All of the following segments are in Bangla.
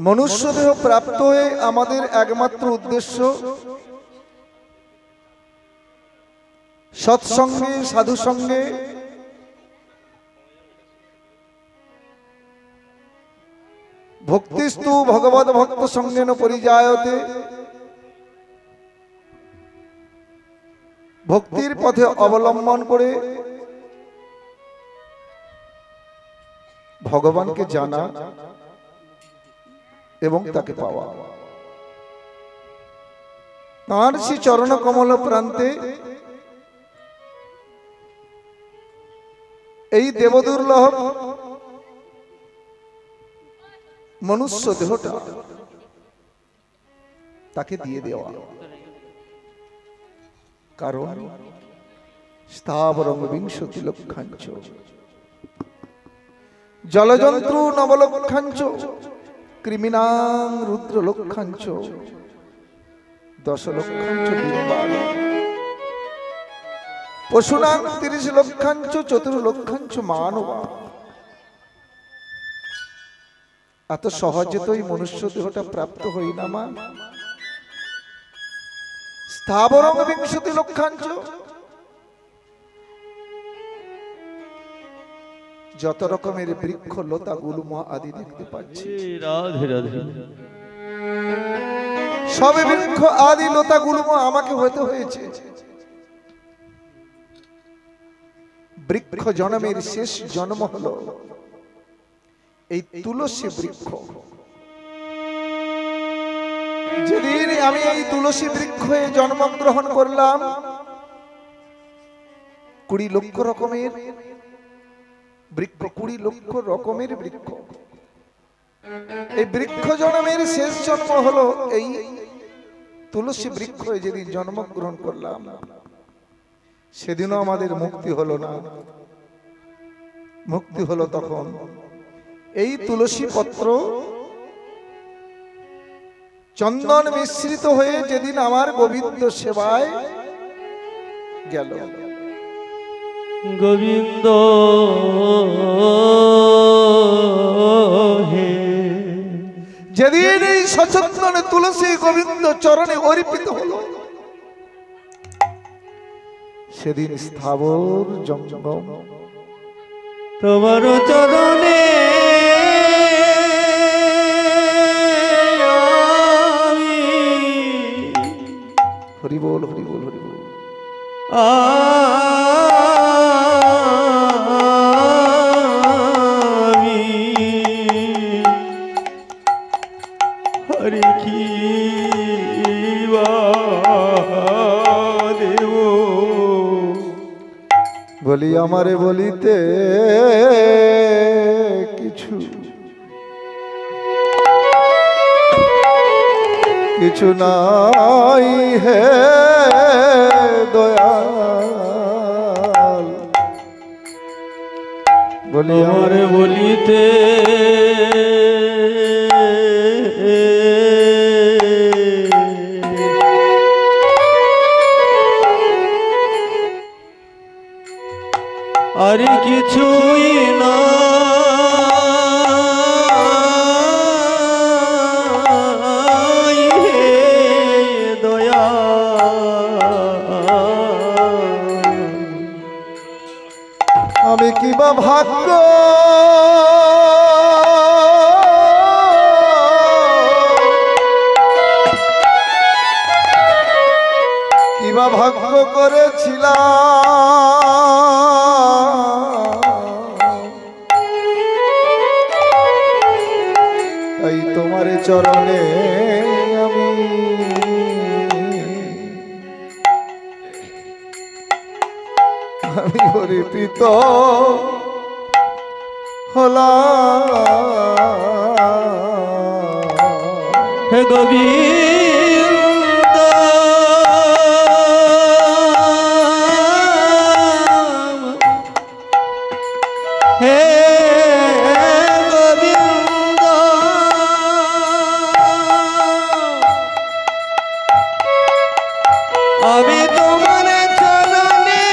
মনুষ্য দেহ প্রাপ্ত হয়ে আমাদের একমাত্র উদ্দেশ্য সৎসঙ্গে সাধু সঙ্গে ভক্তিস্তু ভগবদ ভক্ত সঙ্গেন পরিজায়তে ভক্তির পথে অবলম্বন করে ভগবানকে জানা এবং তাকে পাওয়া। তাঁর শ্রী চরণ কমল প্রান্তে এই দেবদুর্লভ মনুষ্য দেহটা তাকে দিয়ে দেওয়া, কারণ স্থাবরং বিংশতি লক্ষাঞ্চ জলজন্তু নবলক্ষাঞ্চ কৃমিনাং রুদ্র লক্ষাঞ্চ দশ লক্ষাঞ্চ বিম্বাল পশুনাং 30 লক্ষাঞ্চ চতুর্লক্ষাঞ্চ মানবা। এত সহজে তো এই মনুষ্য দেহটা প্রাপ্ত হই না মা। স্থাবরং বিংশতি লক্ষাঞ্চ, যত রকমের বৃক্ষ লতা গুল্ম আদি দেখতে পাচ্ছি, রাধে রাধে, সবে বৃক্ষ আদি লতা গুল্ম আমাকে হতে হয়েছে। বৃক্ষ জন্মের শেষ জন্ম হলো এই তুলসী বৃক্ষ। যেদিন আমি এই তুলসী বৃক্ষে জন্মগ্রহণ করলাম, 20 লক্ষ রকমের বৃক্ষ, 20 লক্ষ রকমের বৃক্ষ। এই বৃক্ষ জন্মের শেষ জন্ম হলো এই তুলসী বৃক্ষ। যেদিন জন্মগ্রহণ করলাম সেদিনও আমাদের মুক্তি হলো না। মুক্তি হলো তখন এই তুলসী পত্র চন্দন মিশ্রিত হয়ে যেদিন আমার গোবিন্দ সেবায় গেল। গোবিন্দ হে, যেদিন এই সচন্দনে তুলসী গোবিন্দ চরণে অর্পিত হলো, সেদিন স্থাবর জঙ্গম তোমার চরণে হরি বল হরি বল হরি বল। আমি হরি কি দেব বলি আমারে বলিতে কিছু কিছু নাই হে দয়াল, বলি আমারে বলিতে আর কিছুই না দয়া। আমি কিবা ভাগ্য কিবা ভাগ্য করেছিলাম, এই তোমার চরণে আমি অর্পিত হলাম। হে গোবিন্দ হে গোবিন্দ, আমি তোমার চরণে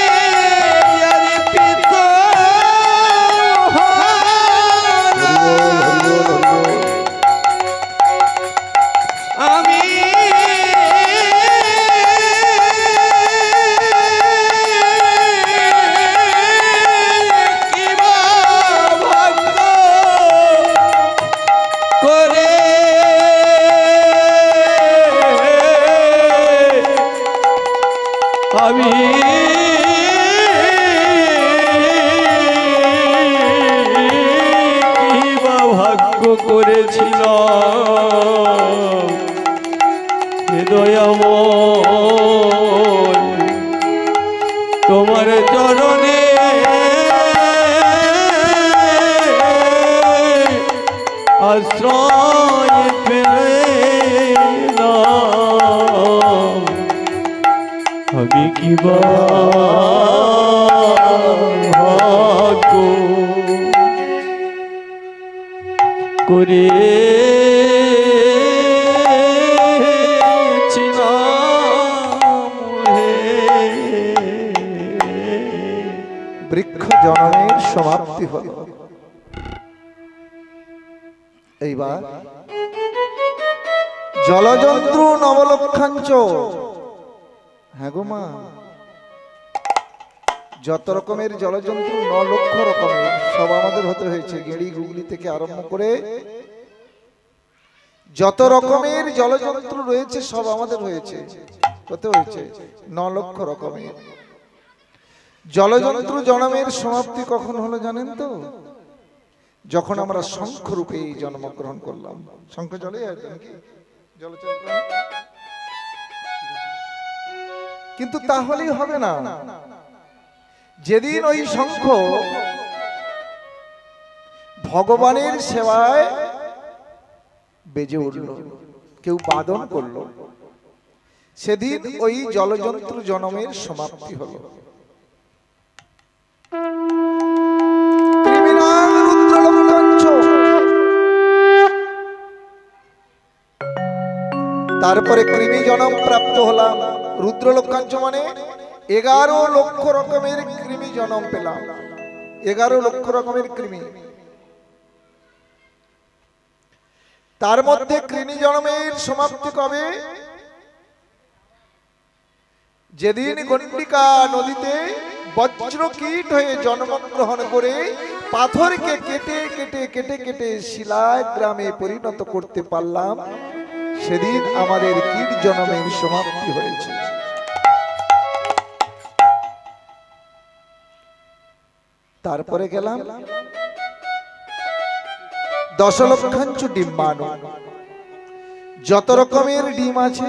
অর্পিত আমি কি বা ভাগ্য করেছিলাম হৃদয়ময় তোমার চরণে আশ্রয় পেলাম আমি কি বা ভাগ্য করেছিলাম হে বৃক্ষ জনমের সমাপ্তি হল। এইবার জলজন্তু নবলক্ষাঞ্চ, হ্যাঁ গো মা, যত রকমের জলজন্তু 9 লক্ষ রকমের সব আমাদের হতে হয়েছে। গেড়ি গুগলি থেকে আরম্ভ করে যত রকমের জলজন্তু রয়েছে সব আমাদের হয়েছে, হতে হয়েছে 9 লক্ষ রকমের। জলজন্তু জন্মের সমাপ্তি কখন হলো জানেন তো? যখন আমরা শঙ্খ রূপে জন্মগ্রহণ করলাম। শঙ্খ জলে নাকি জলচর, কিন্তু তাহলেই হবে না। যেদিন ওই শঙ্খ ভগবানের সেবায় বেজে উঠল, কেউ বাদন করলো, সেদিন ওই জলজন্তু জন্মের সমাপ্তি হলো। তারপরে কৃমি জন্ম প্রাপ্ত হলাম। রুদ্রলক্ষাঞ্চ মানে 11 লক্ষ রকমের কৃমি জন্ম পেলাম। 11 লক্ষ রকমের কৃমি। তার মধ্যে কৃমি জন্মের সমাপ্তি কবে? যেদিন গণ্ডিকা নদীতে বজ্রকীট হয়ে জন্মগ্রহণ করে পাথরকে কেটে কেটে কেটে কেটে শিলায় গ্রামে পরিণত করতে পারলাম, সেদিন আমাদের কীট জন্মের সমাপ্তি হয়েছে। তারপরে গেলাম 10 লক্ষাঞ্চ ডিম্বাণু। যত রকমের ডিম আছে,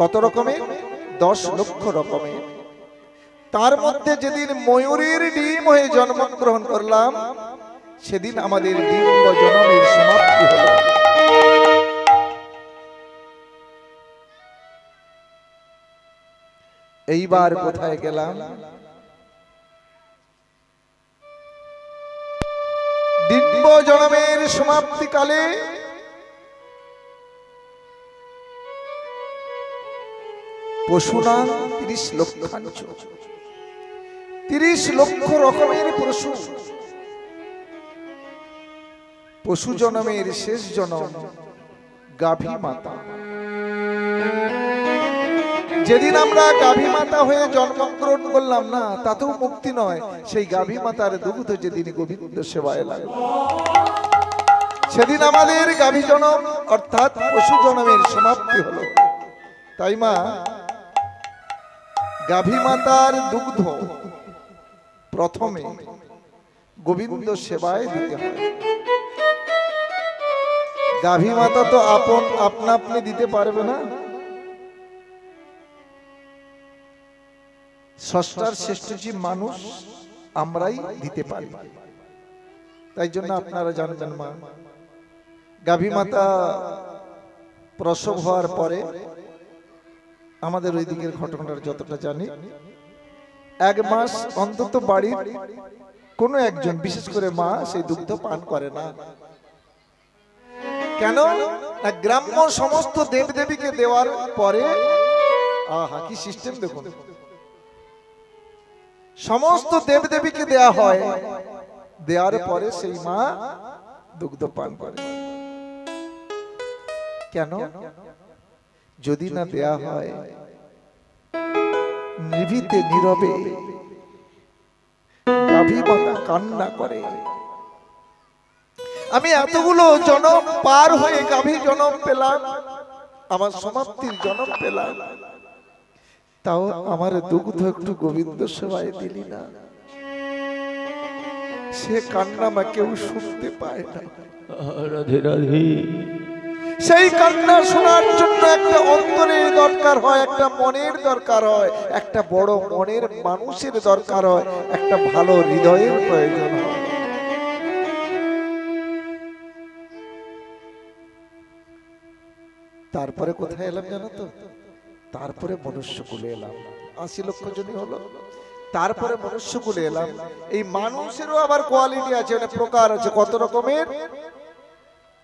কত রকমের? 10 লক্ষ রকমের। তার মধ্যে যেদিন ময়ূরের ডিম হয়ে জন্মগ্রহণ করলাম, সেদিন আমাদের ডিম্ব জন্মের সমাপ্তি হলো। এইবার কোথায় গেলাম? ডিম্ব জন্মের সমাপ্তি কালে পশুনাং 30 লক্ষাঞ্চ। 30 লক্ষ রকমের পশু। পশু জন্মের শেষ জন্ম গাভী মাতা। যেদিন আমরা গাভী মাতা হয়ে জন্মগ্রহণ করলাম না, তাতেও মুক্তি নয়। সেই গাভী মাতার দুগ্ধ যেদিন গোবিন্দ সেবায় লাগলো, সেদিন আমাদের গাভী জন্ম অর্থাৎ পশু জন্মের সমাপ্তি হলো। তাই মা, গাভী মাতার দুগ্ধ প্রথমে গোবিন্দ সেবায় দিতে হয়। গাভী মাতা তো আপনা আপনি দিতে পারবে না। ষষ্ঠার শ্রেষ্ঠ জীব মানুষ, আমরাই দিতে পারি। তাই জন্য আপনারা জানবেন মা, গাভী মাতা প্রসব হওয়ার পরে আমাদের ওই দিকের ঘটনাটা যতটা জানি, 1 মাস অন্তত বাড়ির কোনো একজন, বিশেষ করে মা, সেই দুগ্ধ পান করে না। কেন না? গ্রাম্য সমস্ত দেবদেবীকে দেওয়ার পরে, আহা কি সিস্টেম দেখুন, সমস্ত দেবদেবীকে দেয়া হয়, দেওয়ার পরে সেই মা দুগ্ধ পান করে। কেন? যদি না দেয়া হয়, নিভৃতে নীরবে গাভী মাতা কান্না করে। আমি এতগুলো জনম পার হয়ে গাভী জনম পেলাম, আমার সমাপ্তির জনম পেলাম, তাও আমার দুগ্ধ একটু গোবিন্দ সেবায় দিলি না। সে কান্না মা কেউ শুনতে পায় না। রাধে রাধে। সেই কান্না শোনার জন্য একটা অন্তরের দরকার হয়, একটা মনের দরকার হয়, একটা বড় মনের মানুষের দরকার হয়, একটা ভালো হৃদয়ের প্রয়োজন হয়। তারপরে কোথায় এলাম জানো তো? তারপরে মনুষ্যকুলে এলাম। ৮০ লক্ষ জনই হলো, তারপরে মনুষ্যকুলে এলাম। এই মানুষেরও আবার কোয়ালিটি আছে, মানে প্রকার আছে। কত রকমের?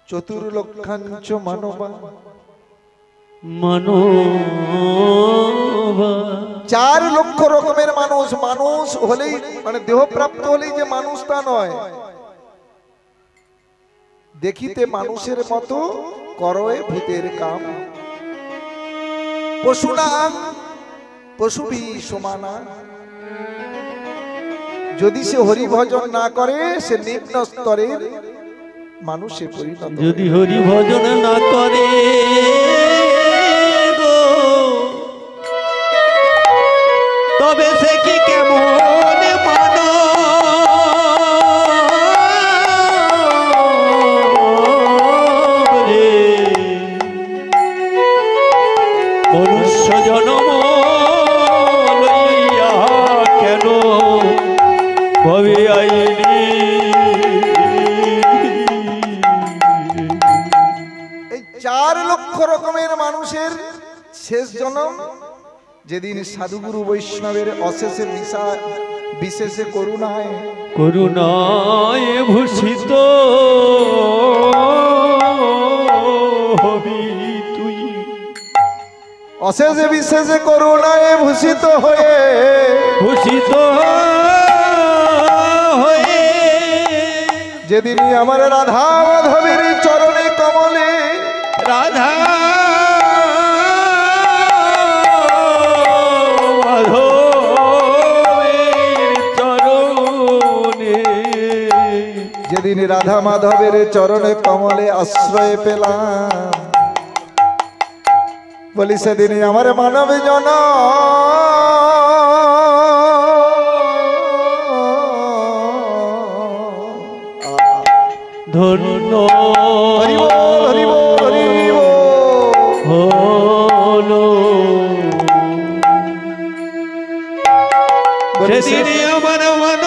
চতুর্লক্ষাঞ্চ মানবা, মানবা 4 লক্ষ রকমের মানুষ। মানুষ হলেই মানে দেহপ্রাপ্ত হলেই যে মানুষ তা নয়। দেখিতে মানুষের মতো, করয়ে ভূতের কাম। পশু না পশুবি সমানা। যদি সে হরি ভজন না করে, সে নিম্ন স্তরের মানুষে পরিণত। যদি হরি ভজন না করে গো, তবে সে কি কেমন মানব রে? মনুষ্য জন্ম লইয়া কেন ভবে আইলি? এই 4 লক্ষ রকমের মানুষের শেষ জন্ম যেদিন সাধুগুরু বৈষ্ণবের অশেষে বিশেষে করুণায় ভূষিত হবি তুই। অশেষে বিশেষে করুণায় ভূষিত হয়ে যেদিন আমার রাধা মাধবের চরণে কমলে, রাধা মাধবের চরণে, যেদিন রাধা মাধবের চরণে কমলে আশ্রয় পেলাম, বলি সেদিনই আমার মানব জন ধন্য হরি বল, হরি বল, হরি বল। হলো। সেদিনই আমার মানব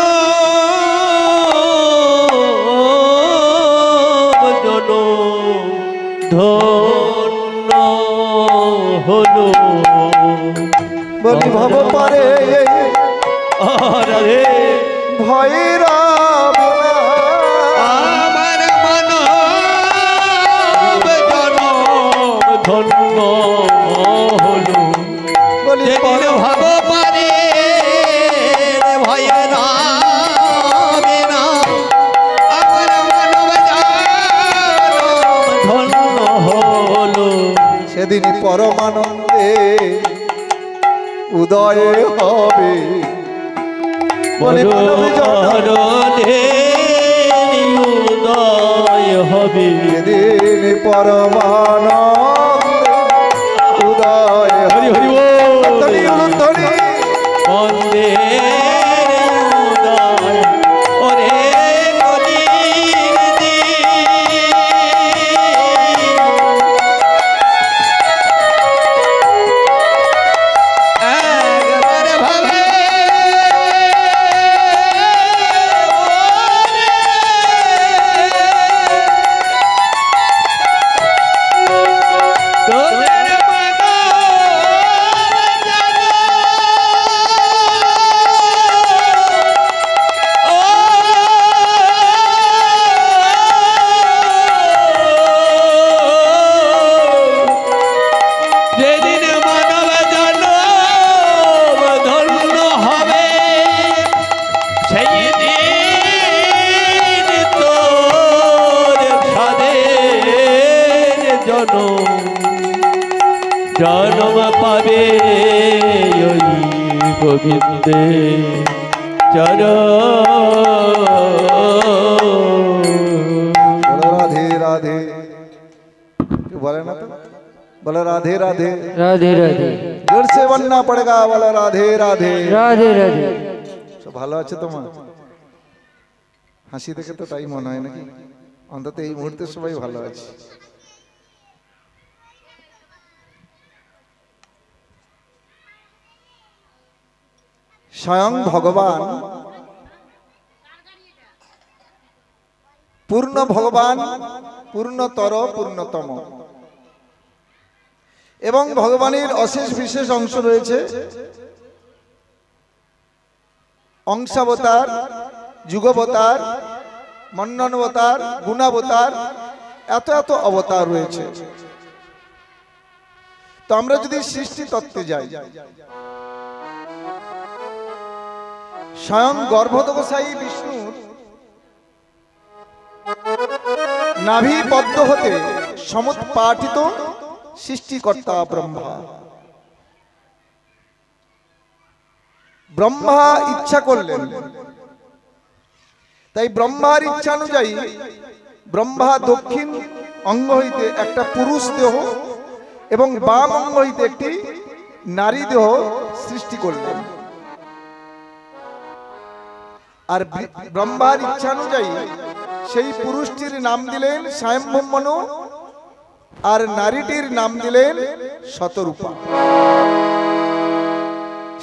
জন ধন্য হলো। বলি ভব পারে রাধে ভৈরা আমার মানব জনম ধন্য হলো। বলি যেদিন ভাব পারে ভয় রাবে না, আমার মানব জনম ধন্য হলো। সেদিন পরমানন্দে উদয় হবে। বলি মানব জন উদয় হবে। সেদিন পরমানন্দে উদয় হরি হরি বল। ধরি ধরি বন্দে উদয় ওরে কলির দিন। একবার ভাবে তোদের মানব যেদিন মানব জনম ধন্য হবে, সেই দিন তোর সাধের জনম পাবে ওই গোবিন্দে বলো রাধে রাধে। কেউ বলে না তো? বলো রাধে রাধে। রাধে রাধে। जोर से बनना पड़ेगा, बोला राधे राधे। রাধে রাধে। সব ভালো আছে তোমার? হাসি দেখে তো তাই মনে হয় নাকি? অন্তত এই মুহূর্তে সবাই ভালো আছে। স্বয়ং ভগবান, পূর্ণ ভগবান, পূর্ণতর পূর্ণতম, এবং ভগবানের অশেষ বিশেষ অংশ রয়েছে। অংশাবতার, যুগবতার, মন্ননাবতার, গুণাবতার, এত এত অবতার রয়েছে। তো আমরা যদি সৃষ্টি তত্ত্বে যাই, স্বয়ং গর্ভোদকশায়ী বিষ্ণুর নাভি পদ্ম হতে সমুৎপাটিত সৃষ্টিকর্তা ব্রহ্মা। ব্রহ্মা ইচ্ছা করলেন, তাই ব্রহ্মার ইচ্ছা অনুযায়ী ব্রহ্মা দক্ষিণ অঙ্গ হইতে একটা পুরুষ দেহ এবং বাম অঙ্গ হইতে একটি নারী দেহ সৃষ্টি করলেন। আর ব্রহ্মার ইচ্ছা অনুযায়ী সেই পুরুষটির নাম দিলেন স্বয়ম্ভূমনু, আর নারীটির নাম দিলেন শতরূপা।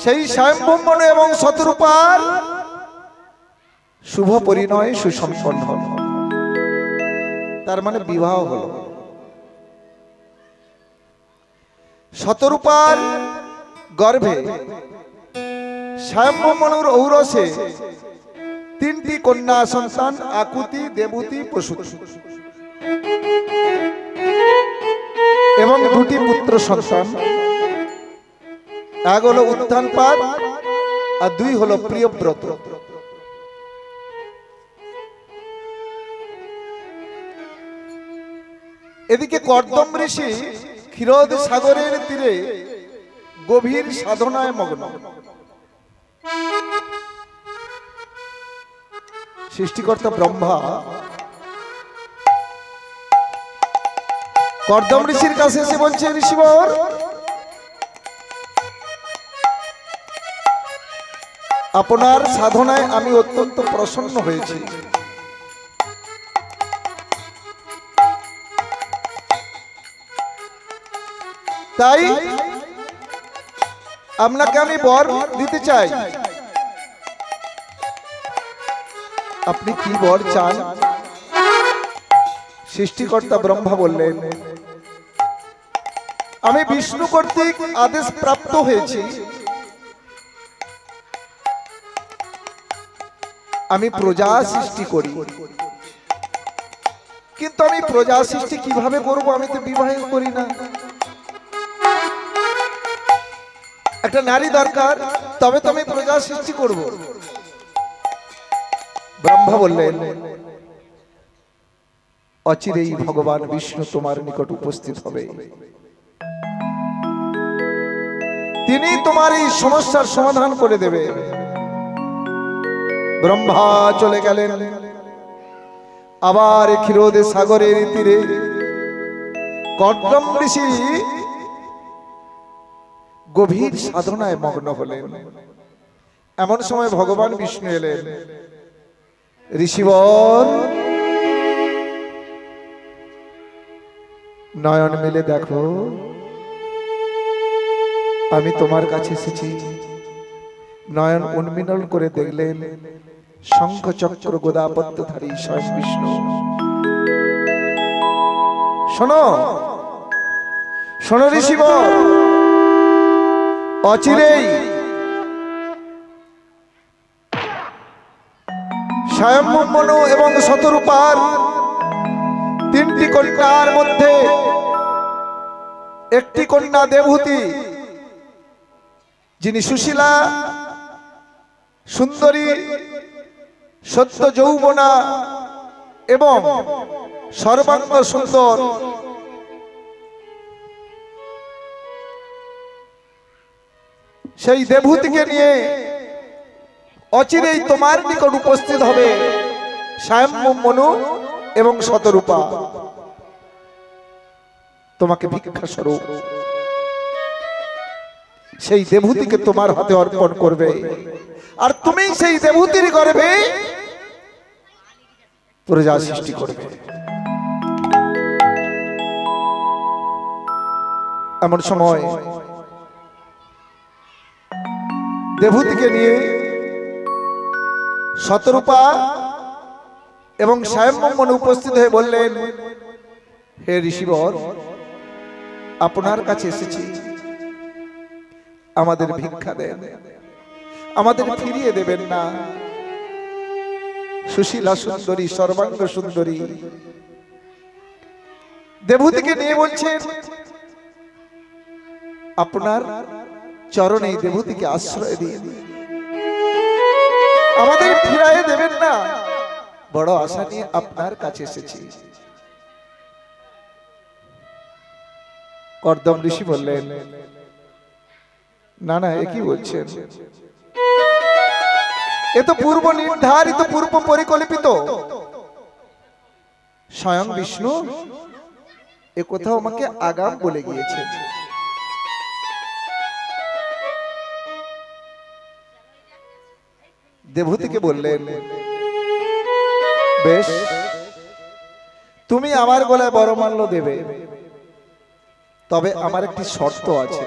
সেই স্বয়ম্ভূমনু এবং শতরূপার শুভ পরিণয় সুসম্পন্ন হল, তার মানে বিবাহ হল। শতরূপার গর্ভে স্বয়ম্ভূমনুর ঔরসে তিনটি কন্যা সন্তান আকুতি, দেবতী, প্রসূতি এবং দুটি পুত্র সন্তান। এক হলো উত্থানপাদ আর দুই হলো প্রিয়ব্রত। এদিকে কর্দম ঋষি ক্ষীরোদ সাগরের তীরে গভীর সাধনায় মগ্ন। সৃষ্টিকর্তা ব্রহ্মা কর্দম ঋষির কাছে এসে বলছে, ঋষিবর, আপনার সাধনায় আমি অত্যন্ত প্রসন্ন হয়েছি। তাই আপনাকে আমি বর দিতে চাই। আপনি কি বর চান? সৃষ্টিকর্তা ব্রহ্মা বললেন, আমি বিষ্ণু কর্তৃক আদেশ প্রাপ্ত হয়েছি, আমি প্রজা সৃষ্টি করি। কিন্তু আমি প্রজা সৃষ্টি কিভাবে করব? আমি তো বিবাহ করি না। একটা নারী দরকার, তবে তো আমি প্রজা সৃষ্টি করব। ব্রহ্মা বললেন, অচিরেই ভগবান বিষ্ণু তোমার নিকট উপস্থিত হবে, তিনি তোমার এই সমস্যার সমাধান করে দেবে। ব্রহ্মা চলে গেলেন। আবার ক্ষীরোদ সাগরের তীরে কর্দম ঋষি গভীর সাধনায় মগ্ন হলেন। এমন সময় ভগবান বিষ্ণু এলেন। ঋষিবর, নয়ন মেলে দেখো, আমি তোমার কাছে এসেছি। নয়ন উন্মিলন করে দেখলেন শঙ্খ চক্র গদা পদ্মধারী স্বয়ং বিষ্ণু। শোনো শোনো ঋষিবর, অচিরেই স্বয়ম্ভূমনু এবং শতরূপার তিনটি কন্যার মধ্যে একটি কন্যা দেবহূতি, যিনি সুশীলা, সুন্দরী, সত্য যৌবনা এবং সর্বাঙ্গ সুন্দর, সেই দেবহূতিকে নিয়ে অচিরেই তোমার নিকট উপস্থিত হবে স্বয়ম্ভূমনু এবং শতরূপা, তোমাকে ভিক্ষা স্বরূপ। সেই দেবহূতিকে তোমার হাতে অর্পণ করবে, আর তুমি সেই দেবহূতির গর্ভে প্রজা সৃষ্টি করবে। এমন সময় দেবহূতিকে নিয়ে শতরূপা এবং স্বয়ম্বর উপস্থিত হয়ে বললেন, হে ঋষিবর, আপনার কাছে এসেছি, আমাদের ভিক্ষা দেন, আমাদের ফিরিয়ে দেবেন না। সুশীলা সুন্দরী, সর্বাঙ্গ সুন্দরী দেবহূতিকে নিয়ে বলছেন, আপনার চরণে দেবহূতিকে আশ্রয় দিন, আমাদের ফিরিয়ে দেবেন না। বড় আশা নিয়ে আপনার কাছে এসেছি। কর্দম ঋষি বললেন, না না, এ কি বলছেন? এ তো পূর্ব নির্ধারিত, পূর্ব পরিকল্পিত। স্বয়ং বিষ্ণু এ কোথাও আমাকে আগাম বলে গিয়েছে। দেবহূতিকে বললেন, বেশ, তুমি আমার গলায় বরমাল্য দেবে, তবে আমার একটি শর্ত আছে।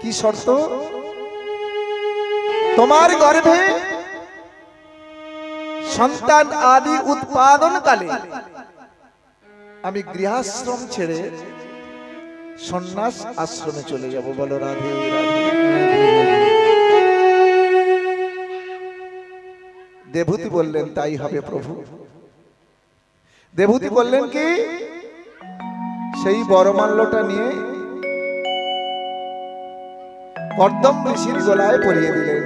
কি শর্ত? তোমার গর্ভে সন্তান আদি উৎপাদনকালে আমি গৃহাশ্রম ছেড়ে সন্ন্যাস আশ্রমে চলে যাব। বলো রাধে রাধে। দেবহূতি বললেন, তাই হবে প্রভু। দেবহূতি বললেন কি, সেই বরমাল্যটা নিয়ে কর্দম ঋষির গলায় পরিয়ে দিলেন।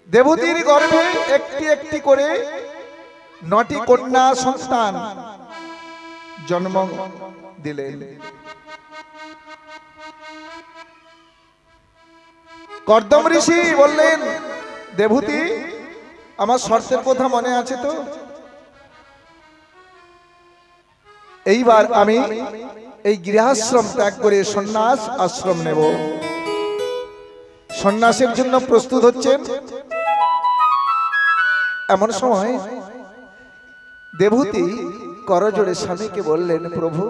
দেবহূতির গর্ভে একটি একটি করে 9টি কন্যা সন্তান জন্ম দিলেন। কর্দম ঋষি বললেন, দেবহূতি, আমার শর্তের কথা মনে আছে তো? এইবার আমি এই গৃহাশ্রম ত্যাগ করে সন্ন্যাস আশ্রম নেব। সন্ন্যাসের জন্য প্রস্তুত হচ্ছেন। এমন সময় দেবহূতি করজোড়ে স্বামীকে বললেন, প্রভু,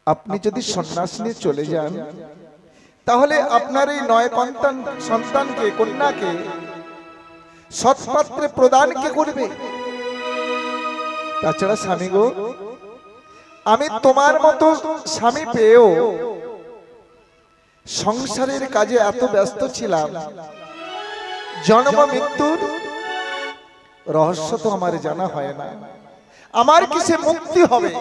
আপনি যদি সন্ন্যাস নিয়ে চলে যান, তাহলে আপনার এই 9 সন্তানকে, কন্যাকে সৎপাত্রে প্রদান কে করবে? তাছাড়া স্বামী গো, আমি তোমার মতো স্বামী পেয়েও সংসারের কাজে এত ব্যস্ত ছিলাম, জন্ম মৃত্যুর রহস্য তো আমার জানা হয় না। আমার কিসে মুক্তি হবে,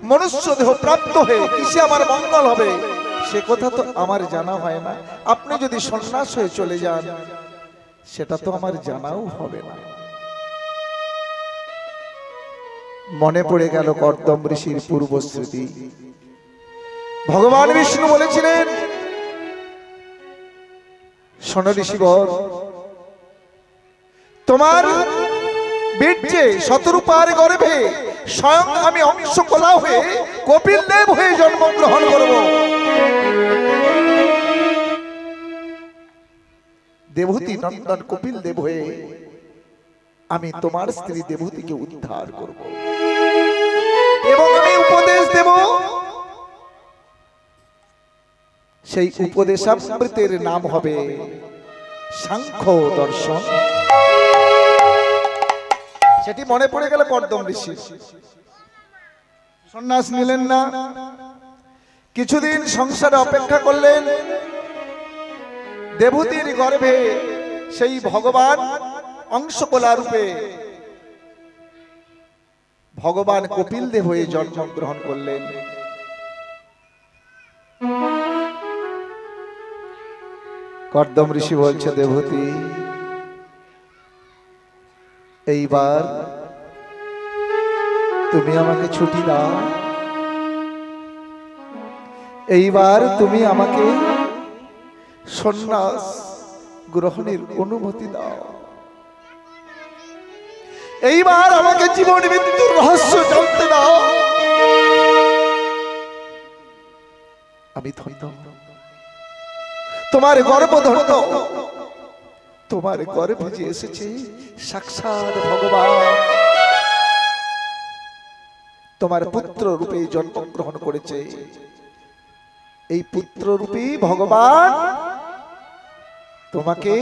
মনুষ্য দেহ প্রাপ্ত হয়ে কিসে আমার মঙ্গল হবে, সে কথা তো আমার জানা হয় না। আপনি যদি সন্ন্যাস হয়ে চলে যান, সেটা তো আমার জানাও হবে না। মনে পড়ে গেল কর্দম ঋষির পূর্বস্মৃতি। ভগবান বিষ্ণু বলেছিলেন, শোনো ঋষিবর, তোমার বীর্যে শতরূপার গর্ভে স্বয়ং আমি অংশ কলা হয়ে কপিল দেব হয়ে জন্মগ্রহণ করব। দেবহূতি নন্দন কপিল দেব হয়ে আমি তোমার স্ত্রী দেবহূতিকে উদ্ধার করব এবং আমি উপদেশ দেব। সেই উপদেশামৃতের নাম হবে সাংখ্য দর্শন। সেটি মনে পড়ে গেল কর্দম ঋষি। সন্ন্যাস নিলেন না, কিছুদিন সংসারে অপেক্ষা করলেন। দেবহূতির গর্ভে সেই ভগবান অংশকলা রূপে ভগবান কপিল দেব হয়ে জন্মগ্রহণ করলেন। কর্দম ঋষি বলছে, দেবহূতি, এইবার তুমি আমাকে ছুটি দাও, এইবার তুমি আমাকে সন্ন্যাস গ্রহণের অনুমতি দাও, এইবার আমাকে জীবন মৃত্যুর রহস্য জানতে দাও। আমি ধন্য, তোমার গর্ব ধন্য, তোমার গর্ভে যে এসেছে সাক্ষাৎ ভগবান, তোমার পুত্র রূপে জন্মগ্রহণ করেছে। এই পুত্র রূপী ভগবান তোমাকে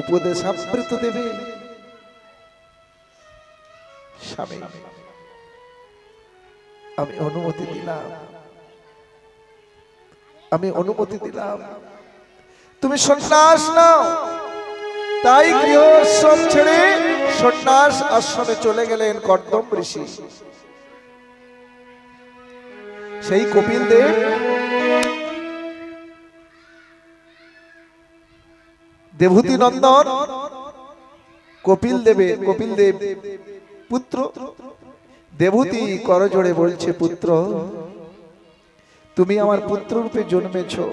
উপদেশামৃত দেবে। স্বামী, আমি অনুমতি দিলাম, আমি অনুমতি দিলাম, তুমি সন্ন্যাস নাও। তাই গৃহশ্রম ছেড়ে সন্ন্যাস আশ্রমে চলে গেলেন কর্দম ঋষি। সেই কপিল দেব দেবহূতি নন্দন কপিল দেব পুত্র দেবহূতি করজোড়ে বলছে, পুত্র তুমি আমার পুত্র রূপে জন্মেছো,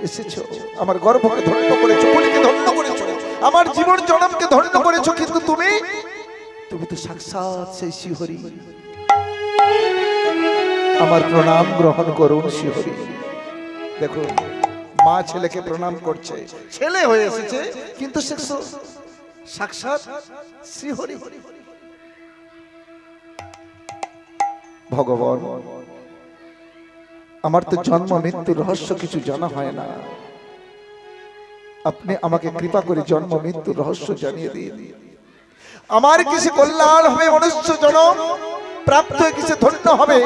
এসেছো, আমার গর্ভকে ধন্য করেছো, বলিকে ধন্য করেছো, আমার জীবন জনমকে ধন্য করেছো, কিন্তু তুমি তো সাক্ষাৎ সেই শ্রীহরি। আমার প্রণাম গ্রহণ করুন শ্রীহরি। দেখো, মা ছেলেকে প্রণাম করছে, ছেলে হয়ে এসেছে কিন্তু সে সাক্ষাৎ শ্রীহরি। ভগবান, আমার তো জন্ম মৃত্যুর রহস্য কিছু জানা হয় না, আপনি আমাকে কৃপা করে জন্ম মৃত্যুর রহস্য জানিয়ে দিন। আমার কিসে কল্যাণ হবে, মনুষ্য জন্ম প্রাপ্ত হয়ে কিসে ধন্য হবে,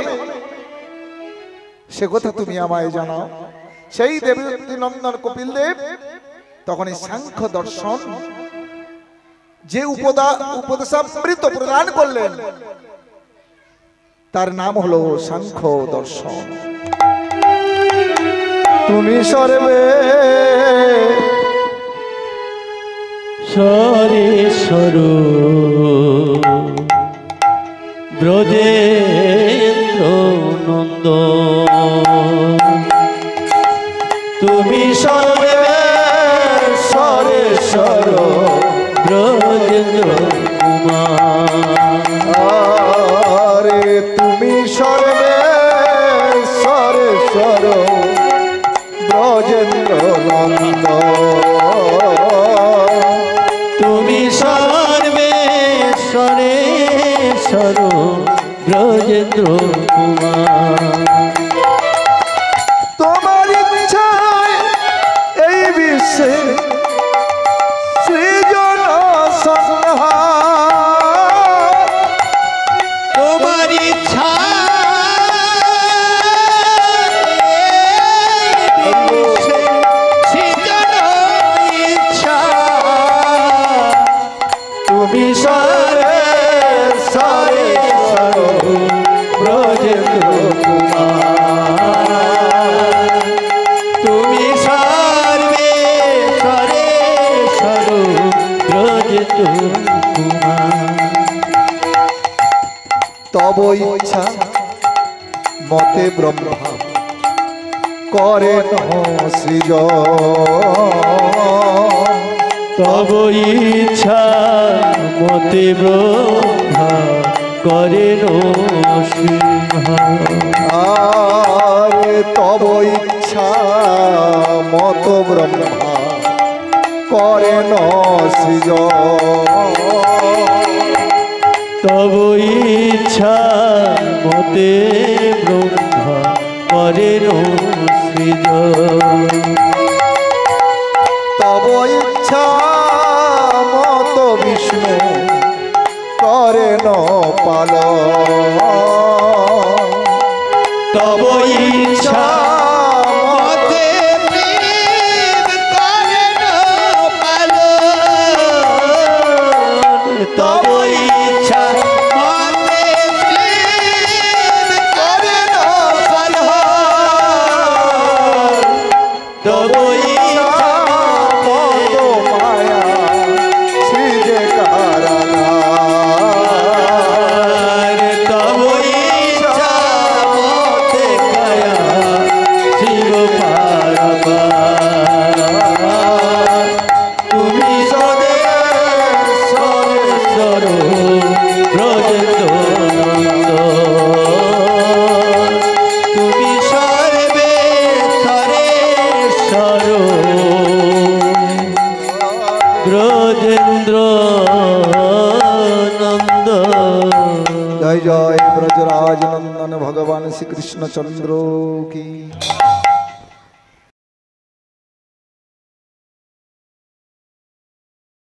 সে কথা তুমি আমায় জানাও। সেই দেবহূতি নন্দন কপিল দেব তখন এই সাংখ্য দর্শন যে উপদেশামৃত প্রদান করলেন, তার নাম হলো সাংখ্য দর্শন। তুমি সর্বে সরেশ্বর ব্রজেন্দ্র নন্দ, তুমি সর্বে সরেশ্বর ব্রজেন্দ্র কুমার, তুমি সর্বে সরেশ্বর ব্রজেন্দ্র নন্দ, তুমি সর্বেশ্বরেশ্বর ব্রজেন্দ্র কুমার। তোমার ইচ্ছায় এই বিশ্বে সৃজন সংহার, তোমার ইচ্ছা তুমি সরেশ্বর ব্রজেন্দ্র কুমার, তুমি সর্বেশ্বরেশ্বর ব্রজেন্দ্র কুমার। তব ইচ্ছা মতে ব্রহ্মা করেন সৃজন, তব ইচ্ছা মতে ব্রহ্মা করেন সিংহ, আরে তব ইচ্ছা মত ব্রহ্মা করেন সৃজন, তব ইচ্ছা মতে ব্রহ্মা করেন সৃজন, তব ইচ্ছা মত বিষ্ণু করেন পালন, তব ইচ্ছা মতে প্রেম করেন পালন, তব ইচ্ছা মতে প্রেম করেন পালন, তব ইচ্ছা মত মায়া সৃজে কারাগার, তব ইচ্ছা মতে কায়া জয় জয় ব্রজরাজ নন্দন ভগবান শ্রীকৃষ্ণচন্দ্র কি।